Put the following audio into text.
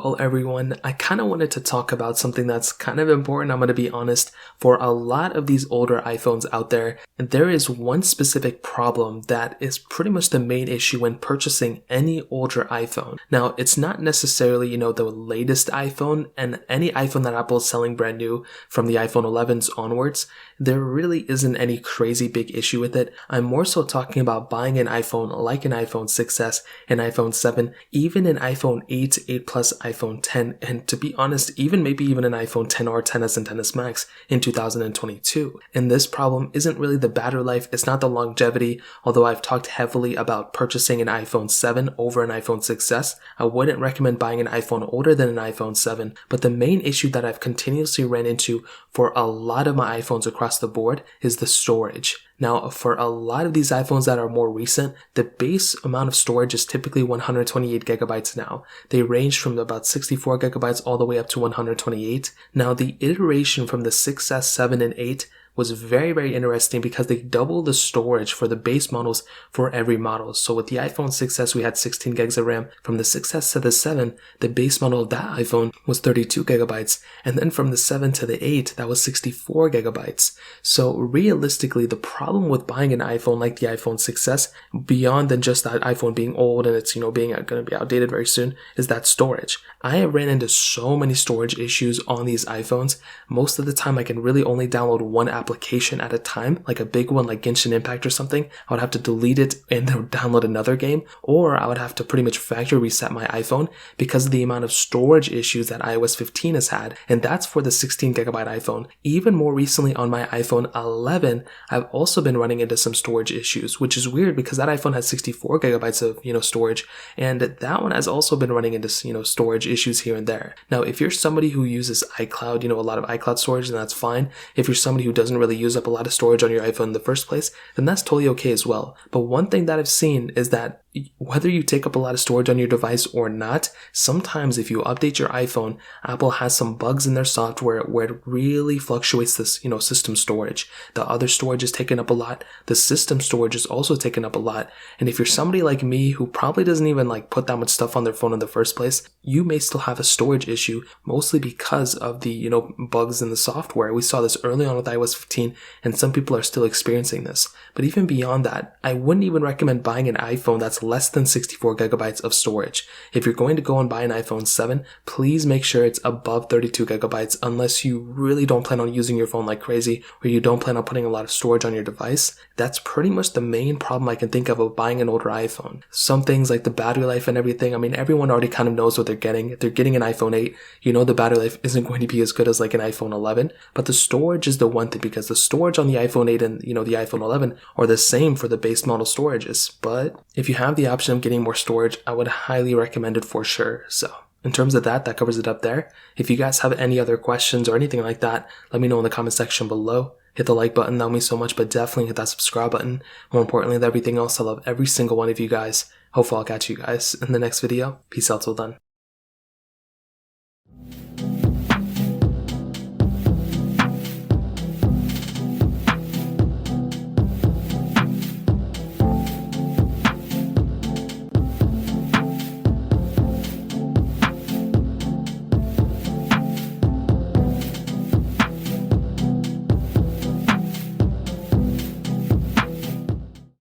Well, everyone, I kind of wanted to talk about something that's kind of important. I'm going to be honest. For a lot of these older iPhones out there, there is one specific problem that is pretty much the main issue when purchasing any older iPhone. Now, it's not necessarily, the latest iPhone, and any iPhone that Apple is selling brand new from the iPhone 11s onwards, there really isn't any crazy big issue with it. I'm more so talking about buying an iPhone like an iPhone 6s, an iPhone 7, even an iPhone 8, 8 Plus, iPhone 10, and to be honest, maybe even an iPhone 10R, 10s, and 10s Max in 2022. And this problem isn't really the battery life, it's not the longevity, although I've talked heavily about purchasing an iPhone 7 over an iPhone 6s. I wouldn't recommend buying an iPhone older than an iPhone 7, but the main issue that I've continuously ran into for a lot of my iPhones across the board is the storage. Now, for a lot of these iPhones that are more recent, the base amount of storage is typically 128 gigabytes now. They range from about 64 gigabytes all the way up to 128. Now, the iteration from the 6S, 7, and 8 was very, very interesting because they doubled the storage for the base models for every model. So with the iPhone 6s, we had 16 gigs of RAM. From the 6s to the 7, the base model of that iPhone was 32 gigabytes. And then from the 7 to the 8, that was 64 gigabytes. So realistically, the problem with buying an iPhone like the iPhone 6s, beyond than just that iPhone being old and it's, being going to be outdated very soon, is that storage. I have ran into so many storage issues on these iPhones. Most of the time, I can really only download one application at a time, like a big one like Genshin Impact or something. I would have to delete it and then download another game, or I would have to pretty much factory reset my iPhone because of the amount of storage issues that iOS 15 has had, and that's for the 16 gigabyte iPhone. Even more recently on my iPhone 11, I've also been running into some storage issues, which is weird because that iPhone has 64 gigabytes of, storage, and that one has also been running into, storage issues here and there. Now, if you're somebody who uses iCloud, a lot of iCloud storage, then that's fine. If you're somebody who doesn't really use up a lot of storage on your iPhone in the first place, then that's totally okay as well. But one thing that I've seen is that whether you take up a lot of storage on your device or not, sometimes if you update your iPhone, Apple has some bugs in their software where it really fluctuates this, system storage. The other storage is taken up a lot. The system storage is also taken up a lot. And if you're somebody like me who probably doesn't even put that much stuff on their phone in the first place, you may still have a storage issue, mostly because of the, bugs in the software. We saw this early on with iOS 15, and some people are still experiencing this. But even beyond that, I wouldn't even recommend buying an iPhone that's less than 64 gigabytes of storage. If you're going to go and buy an iPhone 7, please make sure it's above 32 gigabytes unless you really don't plan on using your phone like crazy or you don't plan on putting a lot of storage on your device. That's pretty much the main problem I can think of buying an older iPhone. Some things like the battery life and everything, everyone already kind of knows what they're getting. If they're getting an iPhone 8, the battery life isn't going to be as good as like an iPhone 11, but the storage is the one thing because the storage on the iPhone 8 and, the iPhone 11 are the same for the base model storages. But if you have the option of getting more storage, I would highly recommend it for sure. So in terms of that covers it up there. If you guys have any other questions or anything like that, let me know in the comment section below. Hit the like button, that would mean so much, but definitely hit that subscribe button. More importantly than everything else, I love every single one of you guys. Hopefully I'll catch you guys in the next video. Peace out till then.